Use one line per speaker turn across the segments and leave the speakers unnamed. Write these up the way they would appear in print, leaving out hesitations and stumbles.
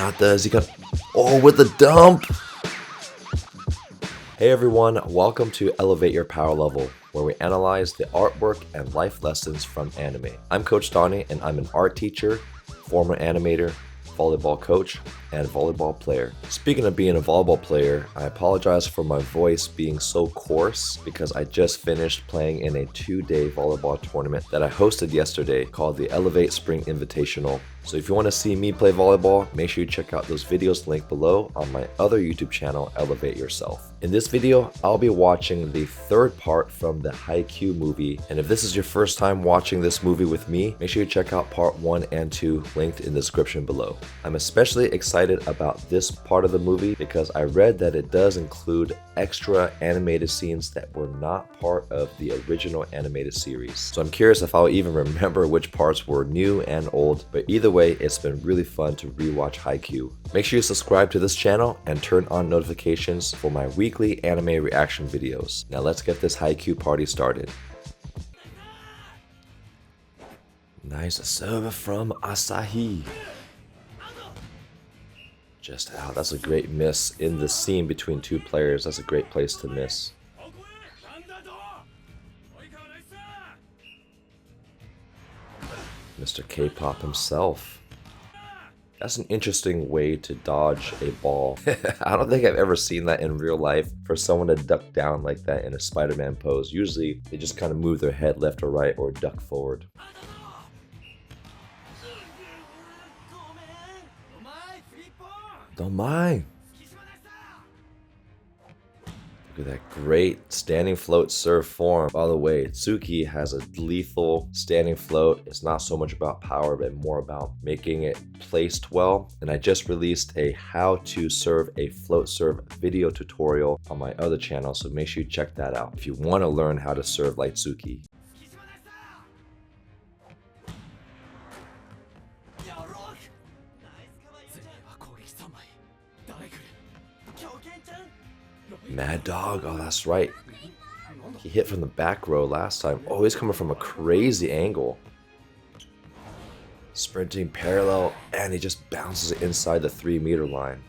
hinata, is he gonna... Oh, with the dump! Hey everyone, welcome to Elevate Your Power Level, where we analyze the artwork and life lessons from anime. I'm Coach Donnie, and I'm an art teacher, former animator, volleyball coach, and volleyball player. Speaking of being a volleyball player, I apologize for my voice being so coarse because I just finished playing in a 2-day volleyball tournament that I hosted yesterday called the Elevate Spring Invitational. So if you want to see me play volleyball, make sure you check out those videos linked below on my other YouTube channel, Elevate Yourself. In this video, I'll be watching the third part from the Haikyuu movie, and if this is your first time watching this movie with me, make sure you check out part 1 and 2 linked in the description below. I'm especially excited about this part of the movie because I read that it does include extra animated scenes that were not part of the original animated series. So I'm curious if I'll even remember which parts were new and old, but either way, it's been really fun to rewatch Haikyuu. Make sure you subscribe to this channel and turn on notifications for my weekly anime reaction videos. Now let's get this Haikyuu party started. Nice serve from Asahi. Just out. That's a great miss in the scene between two players. That's a great place to miss. Mr. K-pop himself. That's an interesting way to dodge a ball. I don't think I've ever seen that in real life, for someone to duck down like that in a Spider-Man pose. Usually they just kind of move their head left or right or duck forward. Don't mind. Look at that great standing float serve form. By the way, Tsuki has a lethal standing float. It's not so much about power, but more about making it placed well. And I just released a how to serve a float serve video tutorial on my other channel, so make sure you check that out if you want to learn how to serve like Tsuki. Mad Dog, oh that's right. He hit from the back row last time. Oh, he's coming from a crazy angle. Sprinting parallel, and he just bounces it inside the 3-meter line.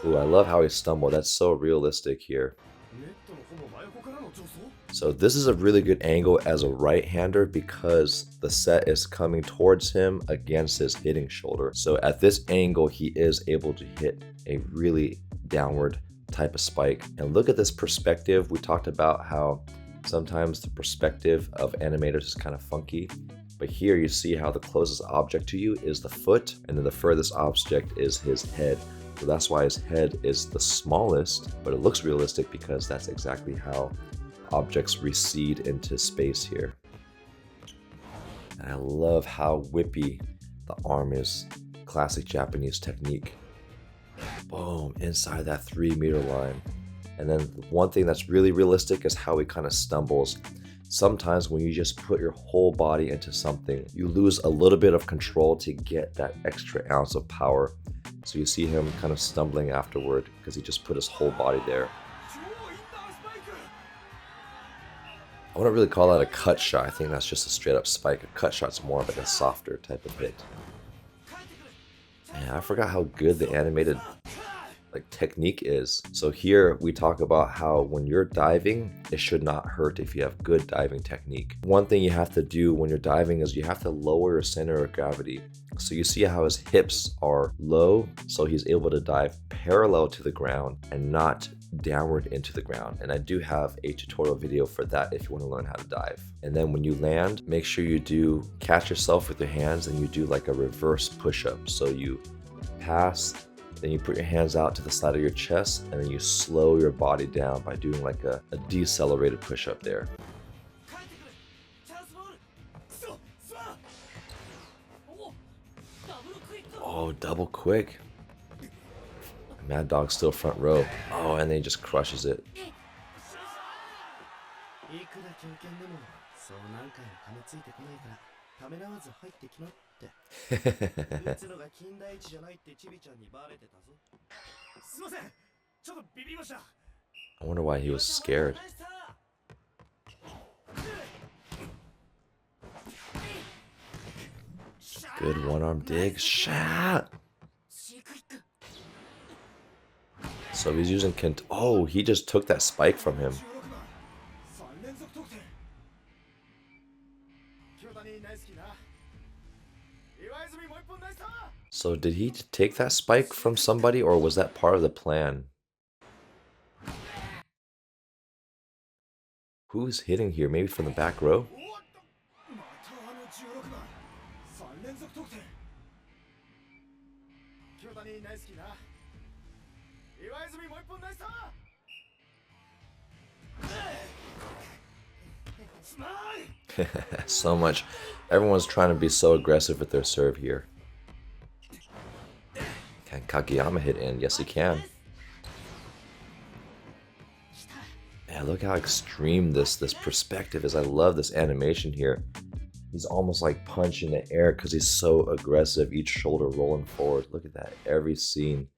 Ooh, I love how he stumbled. That's so realistic here. So this is a really good angle as a right-hander because the set is coming towards him against his hitting shoulder. So at this angle, he is able to hit a really downward type of spike. And look at this perspective. We talked about how sometimes the perspective of animators is kind of funky, but here you see how the closest object to you is the foot, and then the furthest object is his head. So that's why his head is the smallest, but it looks realistic because that's exactly how objects recede into space here. And I love how whippy the arm is. Classic Japanese technique. Boom, inside that 3-meter line. And then one thing that's really realistic is how he kind of stumbles. Sometimes when you just put your whole body into something, you lose a little bit of control to get that extra ounce of power. So you see him kind of stumbling afterward because he just put his whole body there. I wouldn't really call that a cut shot. I think that's just a straight up spike. A cut shot's more of like a softer type of hit. Man, I forgot how good the animated technique is. So here we talk about how when you're diving, it should not hurt if you have good diving technique. One thing you have to do when you're diving is you have to lower your center of gravity. So you see how his hips are low, so he's able to dive parallel to the ground and not downward into the ground. And I do have a tutorial video for that if you want to learn how to dive. And then when you land, make sure you do catch yourself with your hands and you do like a reverse push-up. So you pass, then you put your hands out to the side of your chest, and then you slow your body down by doing like a decelerated push-up there. Oh, double quick. Mad Dog's still front row. Oh, and then he just crushes it. I wonder why he was scared. Good one-arm dig. Shot! So he's using oh, he just took that spike from him. So did he take that spike from somebody, or was that part of the plan? Who's hitting here? Maybe from the back row? So much. Everyone's trying to be so aggressive with their serve here. Can Kageyama hit in? Yes, he can. Yeah, look how extreme this perspective is. I love this animation here. He's almost like punching the air because he's so aggressive. Each shoulder rolling forward. Look at that. Every scene.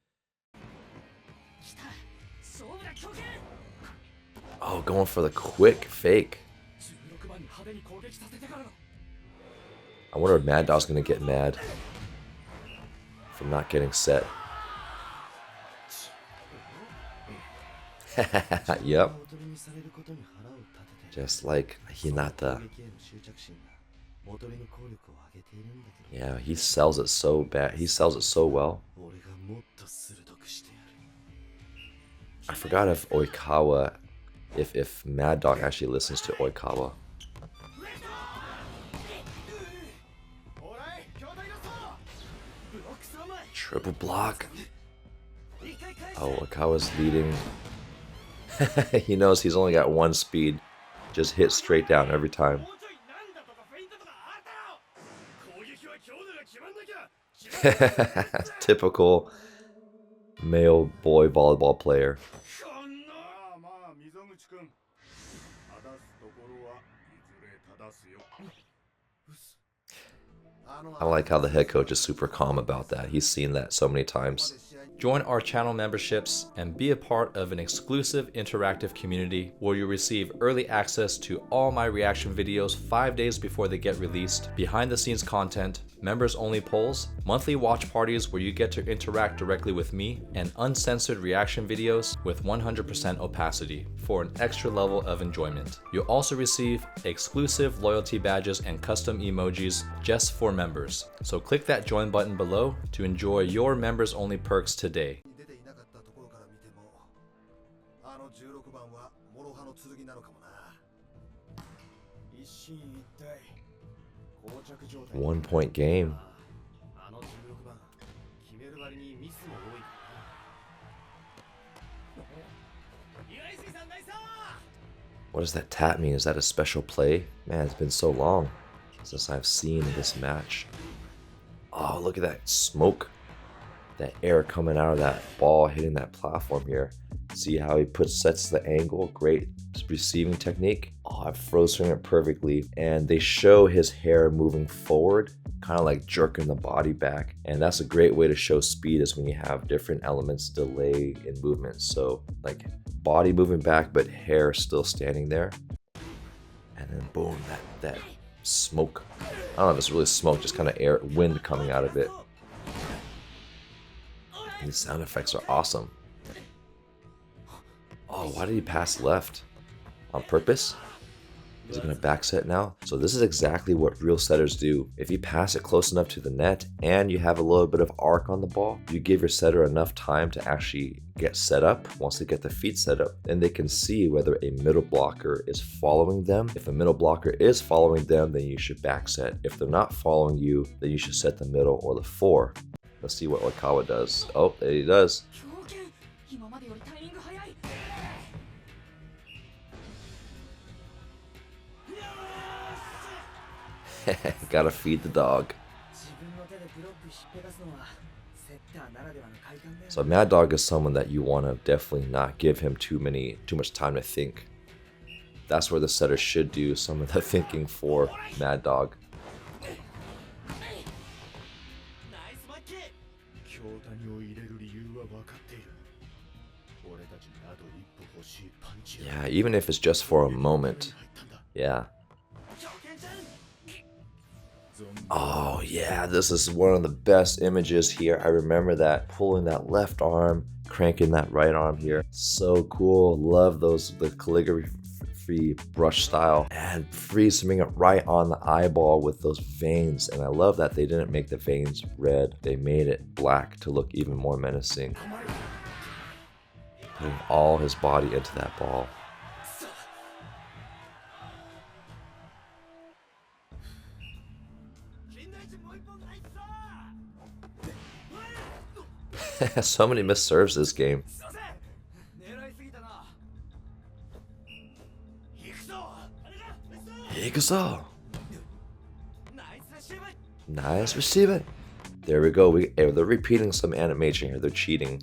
Oh, going for the quick fake. I wonder if Mad Dog's gonna get mad for not getting set. Yep. Just like Hinata. Yeah, he sells it so bad. He sells it so well. I forgot if Oikawa, if Mad Dog actually listens to Oikawa. Triple block. Oh, Oikawa's leading. He knows he's only got one speed. Just hit straight down every time. Typical male boy volleyball player. I like how the head coach is super calm about that. He's seen that so many times. Join our channel memberships and be a part of an exclusive interactive community where you receive early access to all my reaction videos 5 days before they get released, behind the scenes content, members only polls, monthly watch parties where you get to interact directly with me, and uncensored reaction videos with 100% opacity for an extra level of enjoyment. You'll also receive exclusive loyalty badges and custom emojis just for members. So click that join button below to enjoy your members only perks today. One-point game. What does that tap mean? Is that a special play? Man, it's been so long since I've seen this match. Oh, look at that smoke. That air coming out of that ball hitting that platform here. See how he sets the angle? Great receiving technique. Oh, I've frozen it perfectly. And they show his hair moving forward, kind of like jerking the body back. And that's a great way to show speed, is when you have different elements delay in movement. So like body moving back, but hair still standing there. And then boom, that smoke. I don't know if it's really smoke, just kind of air, wind coming out of it. These sound effects are awesome. Oh, why did he pass left? On purpose? Is he going to back set now? So this is exactly what real setters do. If you pass it close enough to the net and you have a little bit of arc on the ball, you give your setter enough time to actually get set up. Once they get the feet set up, then they can see whether a middle blocker is following them. If a middle blocker is following them, then you should back set. If they're not following you, then you should set the middle or the four. Let's see what Oikawa does. Oh, there he does. Gotta feed the dog. So Mad Dog is someone that you want to definitely not give him too much time to think. That's where the setter should do some of the thinking for Mad Dog. Yeah, even if it's just for a moment. Yeah. Oh yeah, this is one of the best images here. I remember that, pulling that left arm, cranking that right arm here. So cool. Love the calligraphy brush style, and freezing it right on the eyeball with those veins. And I love that they didn't make the veins red. They made it black to look even more menacing. Putting all his body into that ball. So many missed serves this game. Hikuso. Nice receive. There we go. They're repeating some animation here. They're cheating.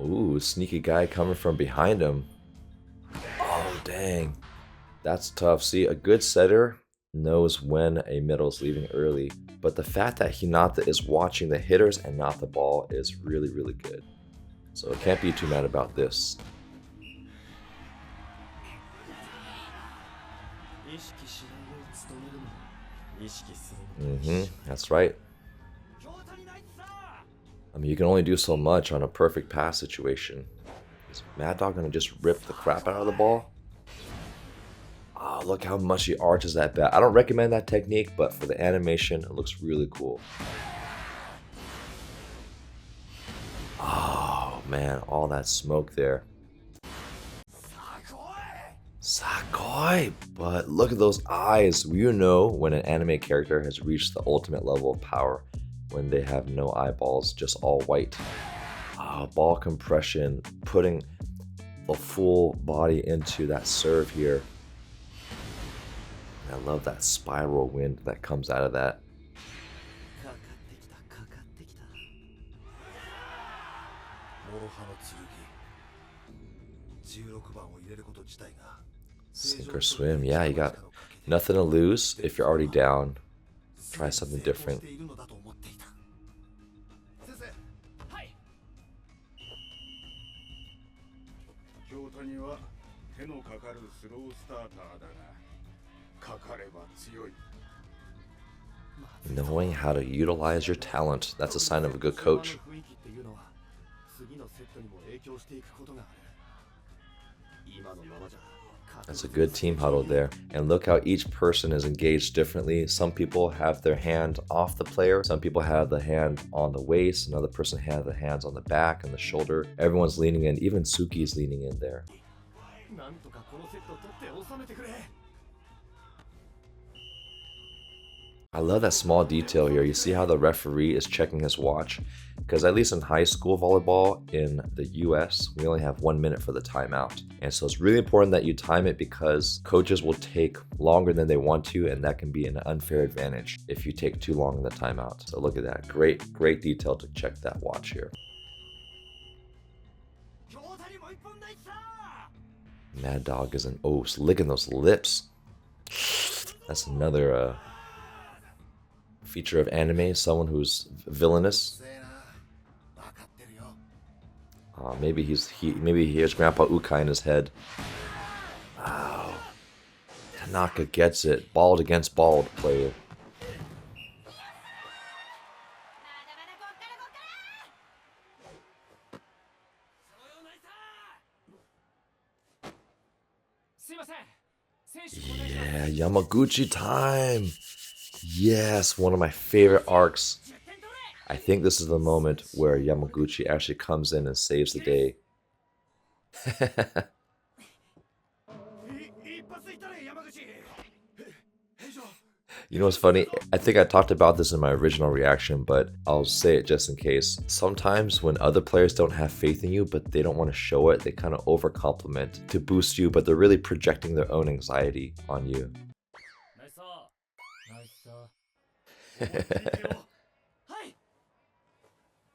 Ooh, sneaky guy coming from behind him. Oh, dang. That's tough. See, a good setter knows when a middle's leaving early. But the fact that Hinata is watching the hitters and not the ball is really, really good. So it can't be too mad about this. That's right. I mean, you can only do so much on a perfect pass situation. Is Mad Dog gonna just rip the crap out of the ball? Oh, look how much he arches that bat. I don't recommend that technique, but for the animation, it looks really cool. Oh, man, all that smoke there. Sakoi! But look at those eyes. You know when an anime character has reached the ultimate level of power, when they have no eyeballs, just all white. Ball compression, putting a full body into that serve here. I love that spiral wind that comes out of that. Sink or swim. Yeah, you got nothing to lose. If you're already down, try something different. Knowing how to utilize your talent, that's a sign of a good coach. That's a good team huddle there. And look how each person is engaged differently. Some people have their hand off the player. Some people have the hand on the waist. Another person has the hands on the back and the shoulder. Everyone's leaning in. Even Suki's leaning in there. I love that small detail here. You see how the referee is checking his watch? Because at least in high school volleyball in the US, we only have 1 minute for the timeout. And so it's really important that you time it, because coaches will take longer than they want to, and that can be an unfair advantage if you take too long in the timeout. So look at that. Great detail to check that watch here. Mad Dog is an oaf, licking those lips. That's another feature of anime, someone who's villainous. Maybe he has Grandpa Ukai in his head. Wow. Tanaka gets it. Bald against bald player. Yeah, Yamaguchi time. Yes, one of my favorite arcs. I think this is the moment where Yamaguchi actually comes in and saves the day. You know what's funny? I think I talked about this in my original reaction, but I'll say it just in case. Sometimes when other players don't have faith in you, but they don't want to show it, they kind of over-compliment to boost you, but they're really projecting their own anxiety on you.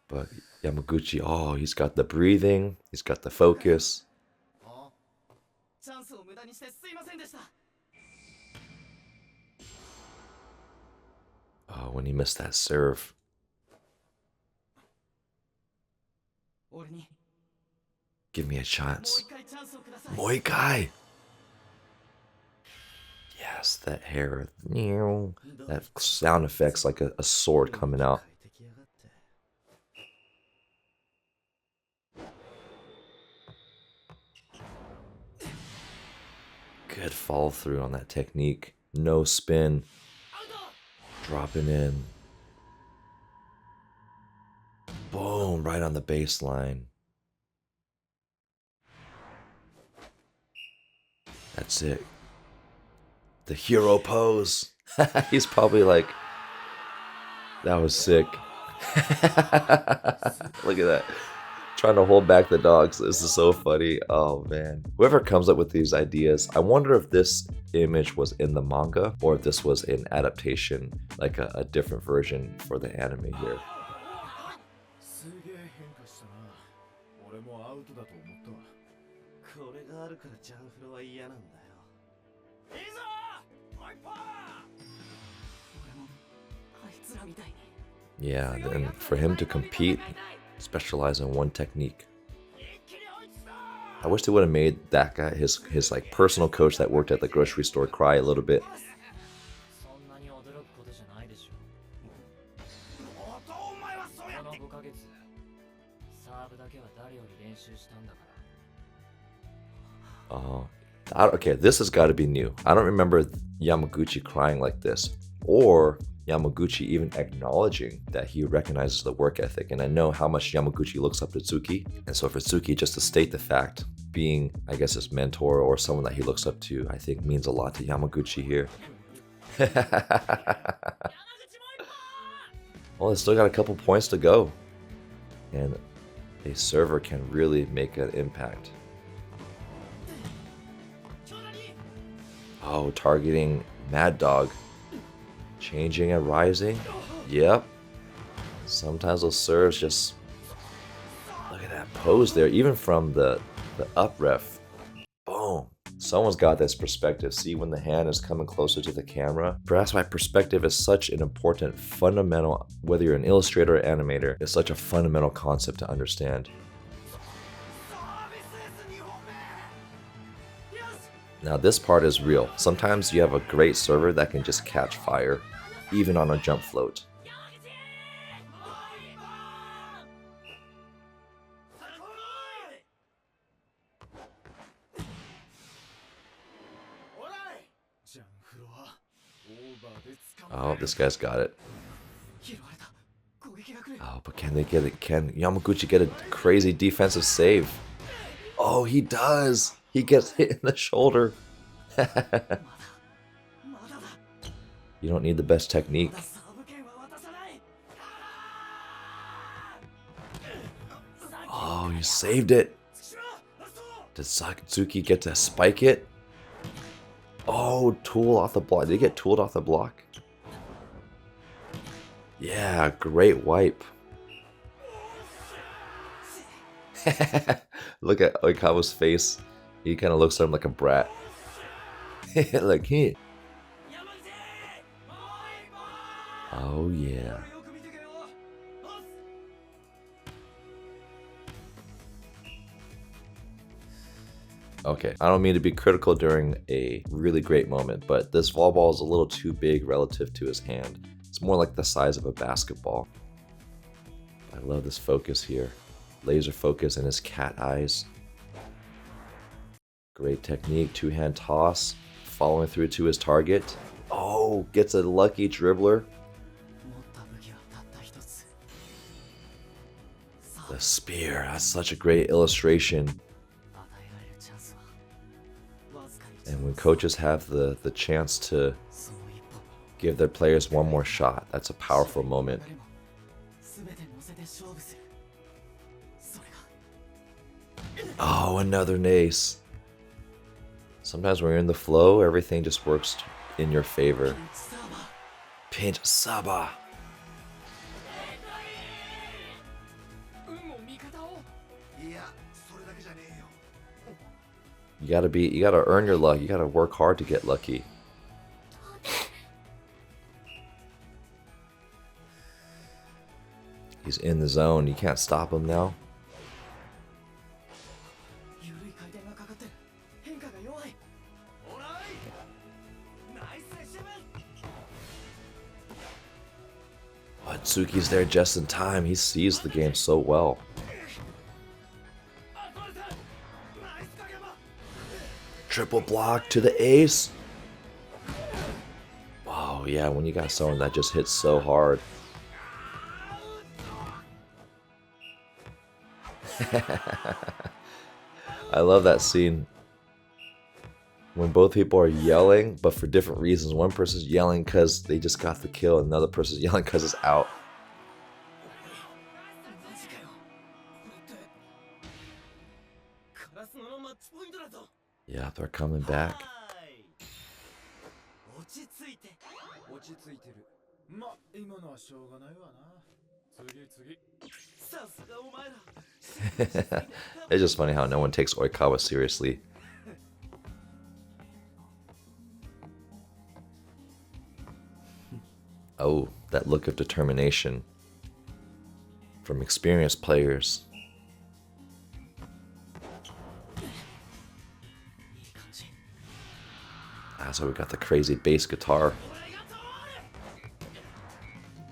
But Yamaguchi, oh, he's got the breathing, he's got the focus. Oh, when he missed that serve. Give me a chance. Moikai! Yes, that hair. That sound effect's like a sword coming out. Good follow through on that technique. No spin. Dropping in. Boom, right on the baseline. That's it. The hero pose. He's probably like, that was sick. Look at that. Trying to hold back the dogs. This is so funny. Oh man. Whoever comes up with these ideas, I wonder if this image was in the manga or if this was an adaptation, like a different version for the anime here. Yeah, and for him to compete, specialize in one technique. I wish they would have made that guy, his like personal coach that worked at the grocery store, cry a little bit. Oh, okay, this has got to be new. I don't remember Yamaguchi crying like this, or Yamaguchi even acknowledging that he recognizes the work ethic. And I know how much Yamaguchi looks up to Tsuki. And so for Tsuki just to state the fact, being, I guess, his mentor or someone that he looks up to, I think means a lot to Yamaguchi here. Well, it's still got a couple points to go. And a server can really make an impact. Oh, targeting Mad Dog. Changing and rising. Yep. Sometimes those serves just... Look at that pose there. Even from the up ref. Boom. Someone's got this perspective. See when the hand is coming closer to the camera? Perhaps why perspective is such an important, fundamental, whether you're an illustrator or animator, it's such a fundamental concept to understand. Now this part is real. Sometimes you have a great server that can just catch fire, even on a jump float. Oh, this guy's got it. Oh, but can they get it? Can Yamaguchi get a crazy defensive save? Oh, he does! He gets hit in the shoulder. You don't need the best technique. Oh, you saved it. Did Sakatsuki get to spike it? Oh, tool off the block. Did he get tooled off the block? Yeah, great wipe. Look at Oikawa's face. He kind of looks at him like a brat. Like, hey. Oh, yeah. Okay, I don't mean to be critical during a really great moment, but this volleyball is a little too big relative to his hand. It's more like the size of a basketball. I love this focus here. Laser focus in his cat eyes. Great technique, two-hand toss, following through to his target. Oh, gets a lucky dribbler. The spear, that's such a great illustration. And when coaches have the chance to give their players one more shot, that's a powerful moment. Oh, another ace. Sometimes when you're in the flow, everything just works in your favor. Pinch Saba. You gotta earn your luck. You gotta work hard to get lucky. He's in the zone. You can't stop him now. But Tsuki's there just in time. He sees the game so well. triple block to the ace. Oh yeah, when you got someone that just hits so hard. I love that scene when both people are yelling, but for different reasons. One person's yelling because they just got the kill, and another person's yelling because it's out. Yeah, they're coming back. It's just funny how no one takes Oikawa seriously. Oh, that look of determination from experienced players. So we got the crazy bass guitar.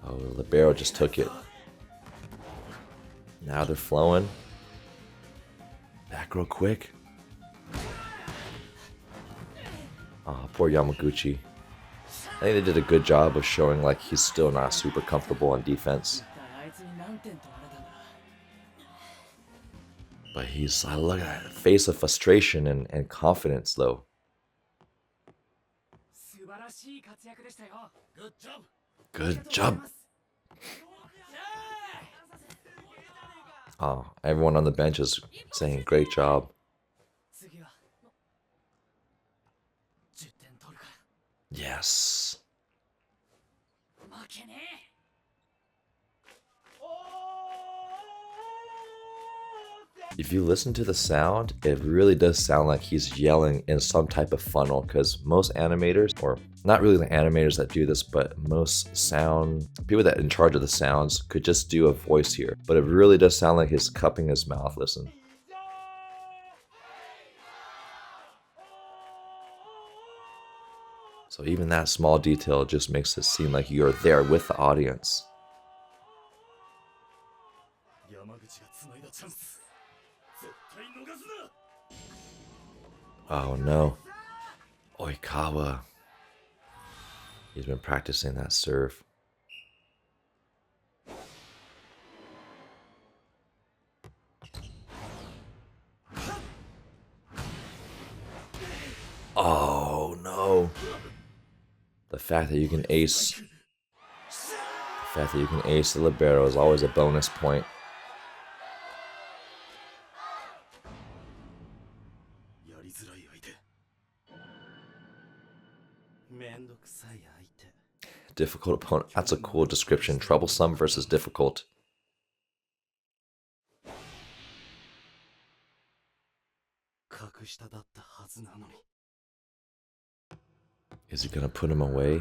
Oh, Libero just took it. Now they're flowing. Back real quick. Oh, poor Yamaguchi. I think they did a good job of showing like he's still not super comfortable on defense. But he's, I look at that face of frustration and confidence though. Good job. Oh, everyone on the bench is saying great job. Yes. If you listen to the sound, it really does sound like he's yelling in some type of funnel, because most animators, or not really the animators that do this, but most sound people that are in charge of the sounds could just do a voice here. But it really does sound like he's cupping his mouth. Listen. So even that small detail just makes it seem like you're there with the audience. Oh no. Oikawa. He's been practicing that serve. Oh no. The fact that you can ace the libero is always a bonus point. Difficult opponent. That's a cool description. Troublesome versus difficult. Is he gonna put him away?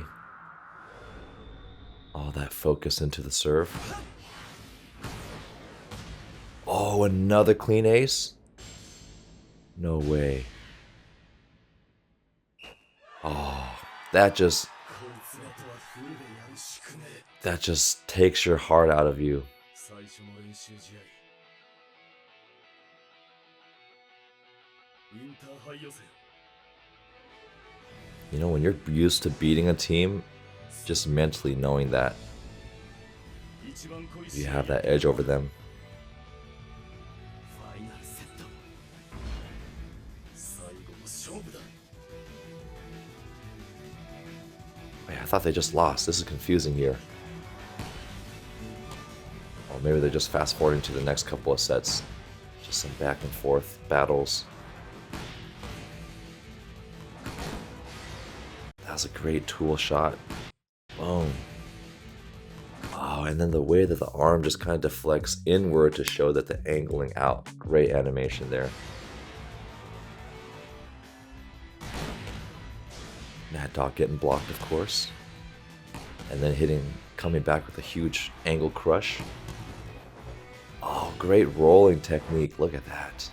All that focus into the serve. Oh, another clean ace? No way. Oh, that just takes your heart out of you. You know, when you're used to beating a team, just mentally knowing that you have that edge over them. Wait, I thought they just lost. This is confusing here. Or maybe they're just fast forwarding to the next couple of sets. Just some back and forth battles. That was a great tool shot. Boom. Oh, and then the way that the arm just kind of deflects inward to show that the angling out. Great animation there. Mad Dog getting blocked, of course. And then coming back with a huge angle crush. Oh, great rolling technique. Look at that.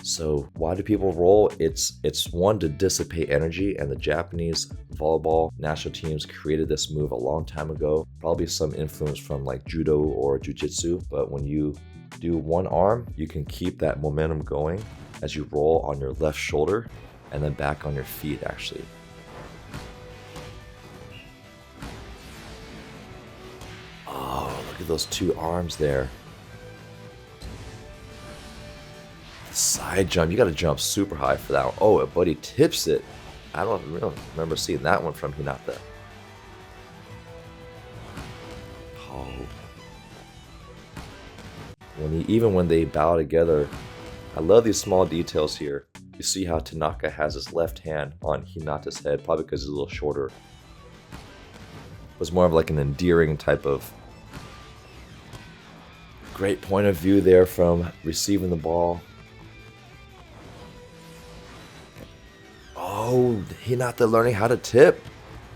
So why do people roll? It's one, to dissipate energy, and the Japanese volleyball national teams created this move a long time ago. Probably some influence from like judo or jiu-jitsu, but when you do one arm, you can keep that momentum going as you roll on your left shoulder and then back on your feet actually. Oh, look at those two arms there. The side jump, you gotta jump super high for that one. Oh, but he tips it. I don't remember seeing that one from Hinata. Oh. Even when they bow together, I love these small details here. You see how Tanaka has his left hand on Hinata's head, probably because he's a little shorter. It was more of like an endearing type of great point of view there from receiving the ball. Oh, Hinata learning how to tip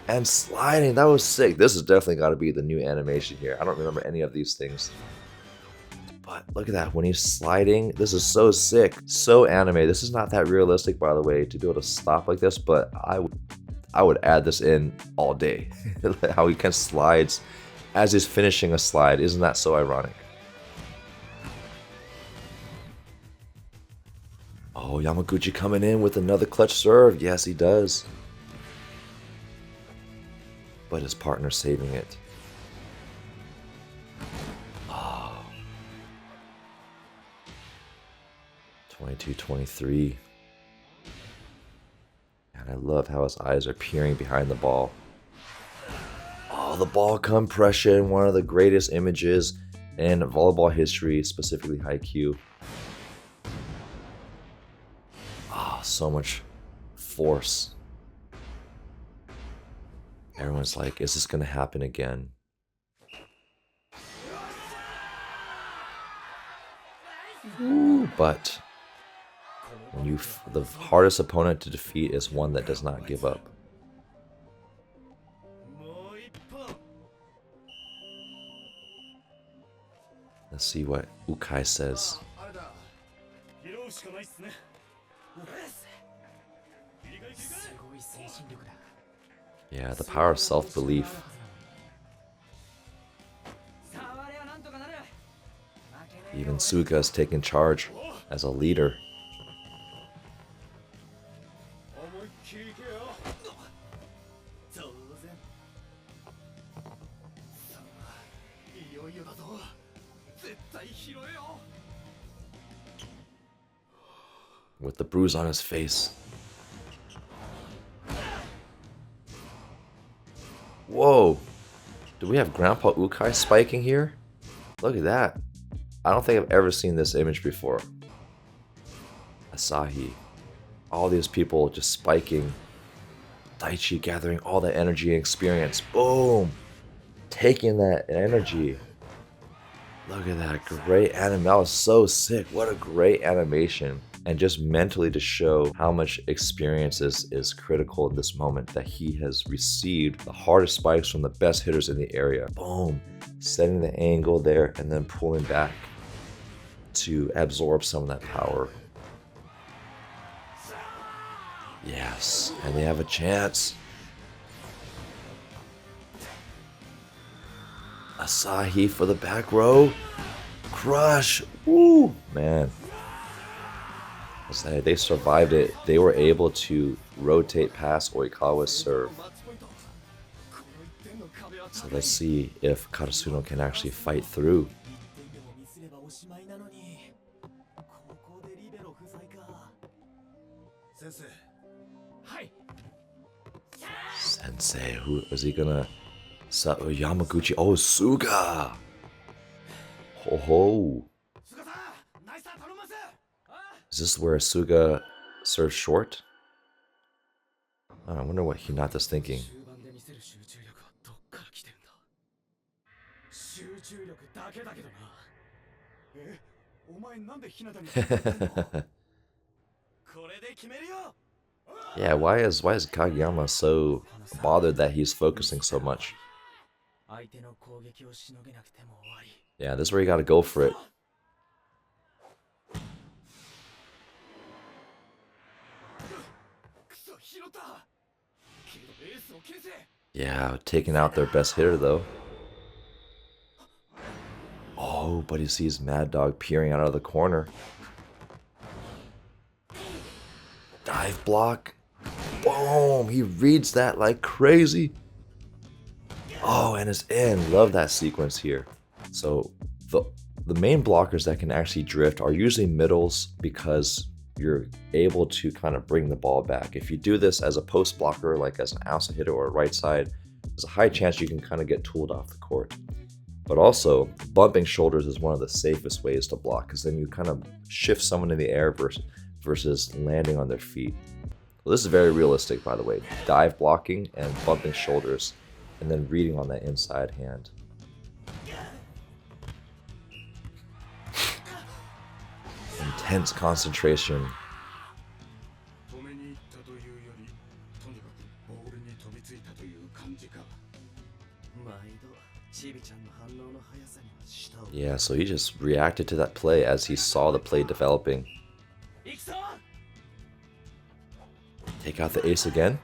and sliding. That was sick. This has definitely got to be the new animation here. I don't remember any of these things. But look at that. When he's sliding, this is so sick. So anime. This is not that realistic, by the way, to be able to stop like this. But I would add this in all day. How he kind of slides as he's finishing a slide. Isn't that so ironic? Oh, Yamaguchi coming in with another clutch serve. Yes, he does. But his partner saving it. Oh. 22-23. And I love how his eyes are peering behind the ball. Oh, the ball compression. One of the greatest images in volleyball history, specifically Haikyuu. So much force. Everyone's like, is this gonna happen again? Ooh, but when the hardest opponent to defeat is one that does not give up. Let's see what Ukai says. Yeah, the power of self-belief. Even Suga is taking charge as a leader. With the bruise on his face. Whoa! Do we have Grandpa Ukai spiking here? Look at that. I don't think I've ever seen this image before. Asahi. All these people just spiking. Daichi gathering all that energy and experience. Boom! Taking that energy. Look at that. Great anime. That was so sick. What a great animation. And just mentally to show how much experience is critical in this moment, that he has received the hardest spikes from the best hitters in the area. Boom, setting the angle there and then pulling back to absorb some of that power. Yes, and they have a chance. Asahi for the back row. Crush. Woo, man. They survived it. They were able to rotate past Oikawa's serve. So let's see if Karasuno can actually fight through. Sensei, who is he gonna? Yamaguchi. Oh, Suga. Ho ho. Is this where Suga serves short? Oh, I wonder what Hinata's thinking. Yeah, why is Kageyama so bothered that he's focusing so much? Yeah, this is where you gotta go for it. Yeah, taking out their best hitter though. Oh, but he sees Mad Dog peering out of the corner. Dive block. Boom! He reads that like crazy. Oh, and it's in. Love that sequence here. So the main blockers that can actually drift are usually middles because you're able to kind of bring the ball back. If you do this as a post blocker, like as an outside hitter or a right side, there's a high chance you can kind of get tooled off the court. But also, bumping shoulders is one of the safest ways to block because then you kind of shift someone in the air versus landing on their feet. Well, this is very realistic, by the way. Dive blocking and bumping shoulders, and then reading on that inside hand. Intense concentration. Yeah, so he just reacted to that play as he saw the play developing. Take out the ace again.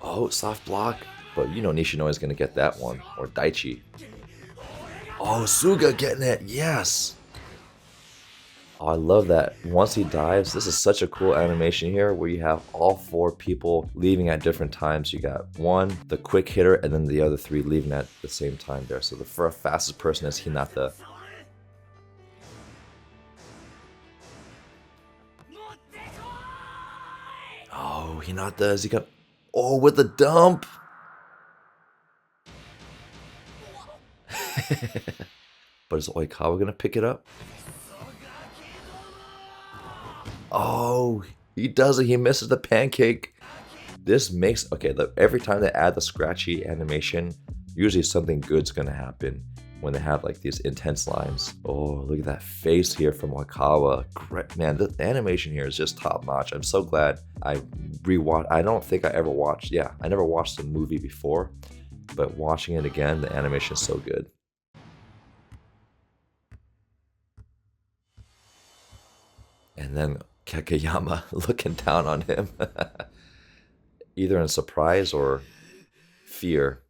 Oh, soft block. But you know Nishinoya is going to get that one. Or Daichi. Oh, Suga getting it. Yes. Oh, I love that. Once he dives, this is such a cool animation here where you have all four people leaving at different times. You got one, the quick hitter, and then the other three leaving at the same time there. So the fastest person is Hinata. Oh, Hinata, is he gonna... Oh, with the dump! But is Oikawa gonna pick it up? Oh, he does it. He misses the pancake. This makes... Okay, every time they add the scratchy animation, usually something good's gonna happen when they have like these intense lines. Oh, look at that face here from Oikawa. Great, man, the animation here is just top notch. I'm so glad I rewatched. I don't think I ever watched... Yeah, I never watched the movie before, but watching it again, the animation is so good. And then Kageyama looking down on him. Either in surprise or fear.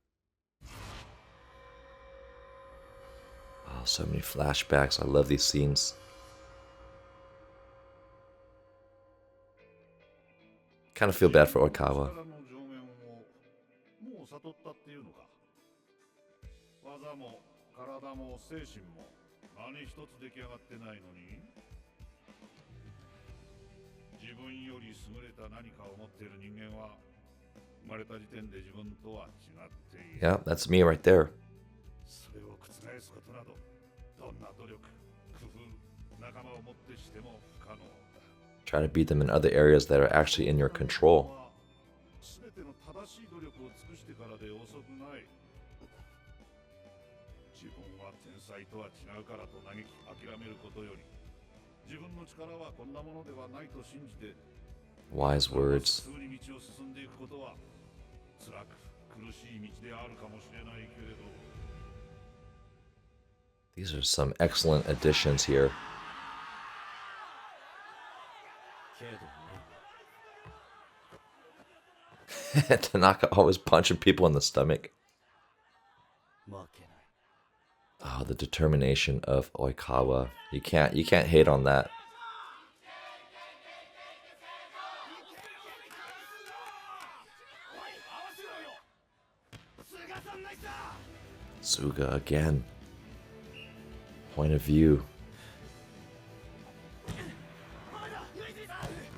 Oh, so many flashbacks. I love these scenes. Kind of feel bad for Oikawa. Yeah, that's me right there. Try to beat them in other areas that are actually in your control. Wise words. These are some excellent additions here. Tanaka always punching people in the stomach. Oh, the determination of Oikawa. You can't hate on that. Suga again. Point of view.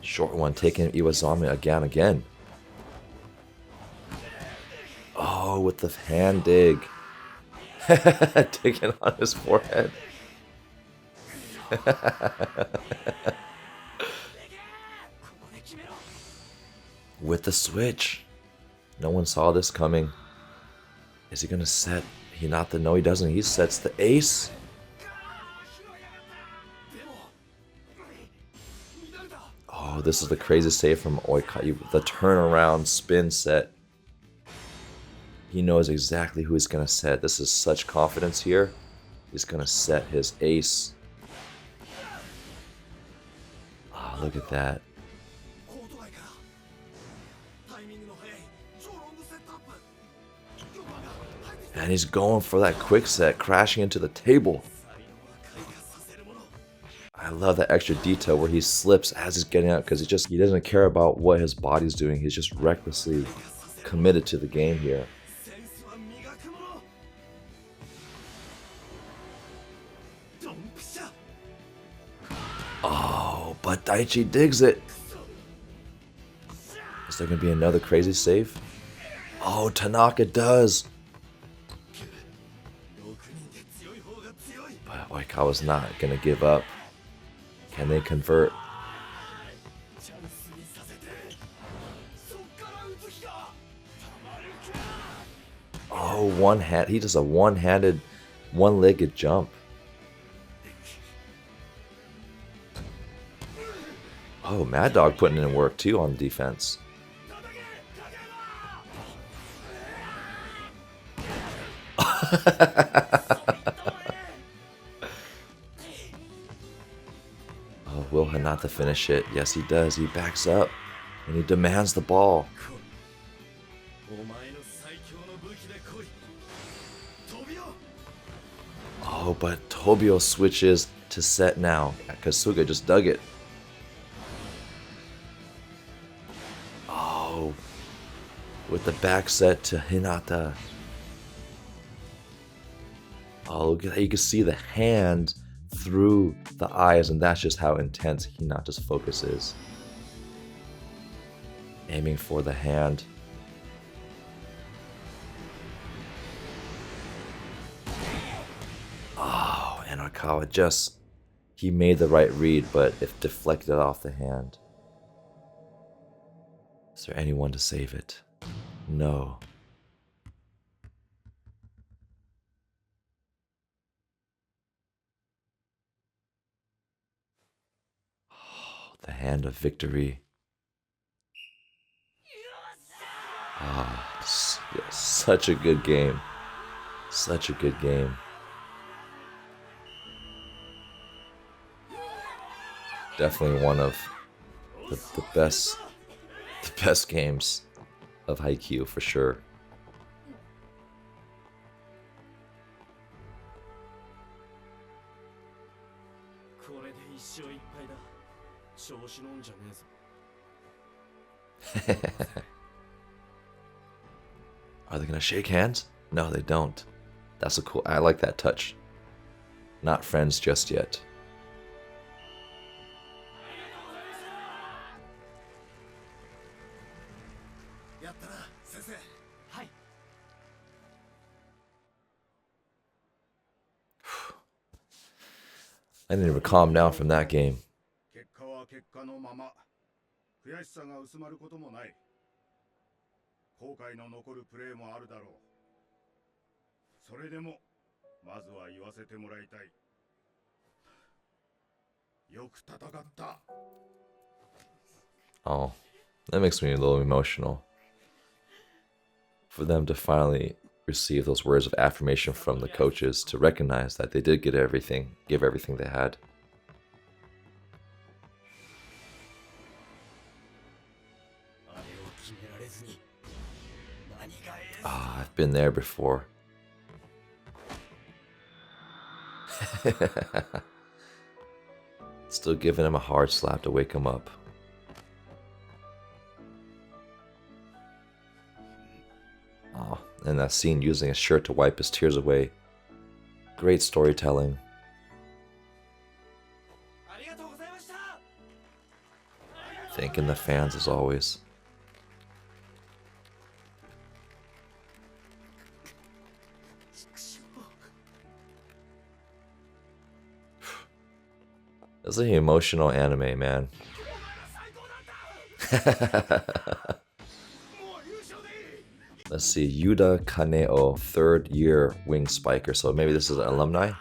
Short one taking Iwazami again. Oh, with the hand dig. Digging on his forehead. With the switch. No one saw this coming. Is he gonna set Hinata? No, he doesn't. He sets the ace. Oh, this is the craziest save from Oikawa. The turnaround spin set. He knows exactly who he's going to set. This is such confidence here. He's going to set his ace. Oh, look at that. And he's going for that quick set, crashing into the table. I love that extra detail where he slips as he's getting out because he doesn't care about what his body's doing. He's just recklessly committed to the game here. Oh, but Daichi digs it. Is there going to be another crazy save? Oh, Tanaka does. But Oikawa's not going to give up. Can they convert? Oh, one hand. He does a one-handed, one-legged jump. Oh, Mad Dog putting in work too on defense. Oh, will Hinata finish it? Yes, he does. He backs up and he demands the ball. Oh, but Tobio switches to set now. Kasuga just dug it. Oh, with the back set to Hinata. Oh, look at that. You can see the hand through the eyes, and that's just how intense Hinata's focus is. Aiming for the hand. Oh, and Oikawa he made the right read, but it deflected off the hand. Is there anyone to save it? No. Oh, the hand of victory. Ah, oh, such a good game. Such a good game. Definitely one of the best games of Haikyuu for sure. Are they gonna shake hands? No, they don't. That's a cool. I like that touch. Not friends just yet. I didn't even calm down from that game. Oh, that makes me a little emotional. For them to finally receive those words of affirmation from the coaches to recognize that they did give everything they had. Ah, I've been there before. Still giving him a hard slap to wake him up. Oh, and that scene using his shirt to wipe his tears away. Great storytelling. Thanking the fans as always. This is an emotional anime, man. Let's see, Yuda Kaneo, third year wing spiker. So maybe this is an alumni?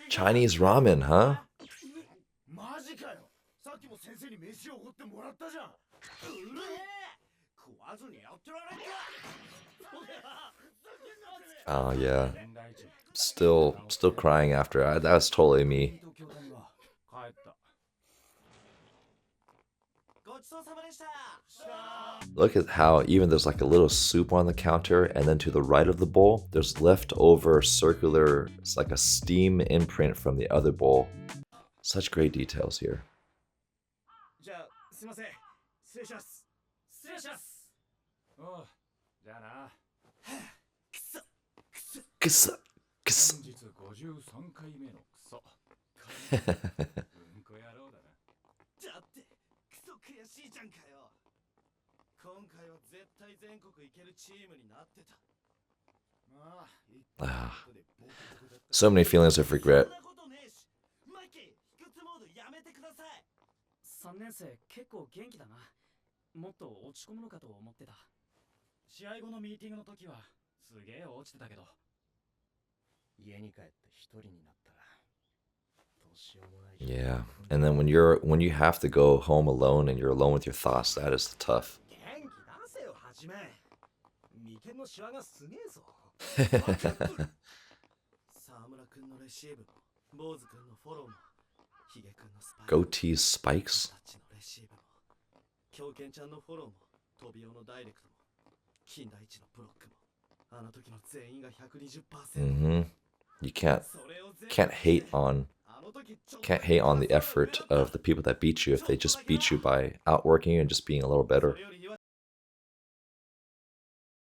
Chinese ramen, huh? Oh yeah. Still crying after. That was totally me. Look at how even there's like a little soup on the counter, and then to the right of the bowl, there's leftover circular, it's like a steam imprint from the other bowl. Such great details here. Kissa, kissa. ああ So many feelings of regret.
3年生結構元気だな。もっと落ち込むのかと思ってた。試合後のミーティングの時はすげえ落ちてたけど。家に帰って一人になったらどうしようもない。
Yeah, and then when you have to go home alone and you're alone with your thoughts, that is tough.
元気出せよ、はじめ。眉間のシワがすげえぞ。沢村君のレシーブも、坊主君のフォローも、ヒゲ君のスパイク。
Goatee spikes?
狂犬ちゃんのフォローも、飛び用のダイレクトも、金田一のブロックも、あの時の全員が 120%。You
can't hate on the effort of the people that beat you if they just beat you by outworking you and just being a little better.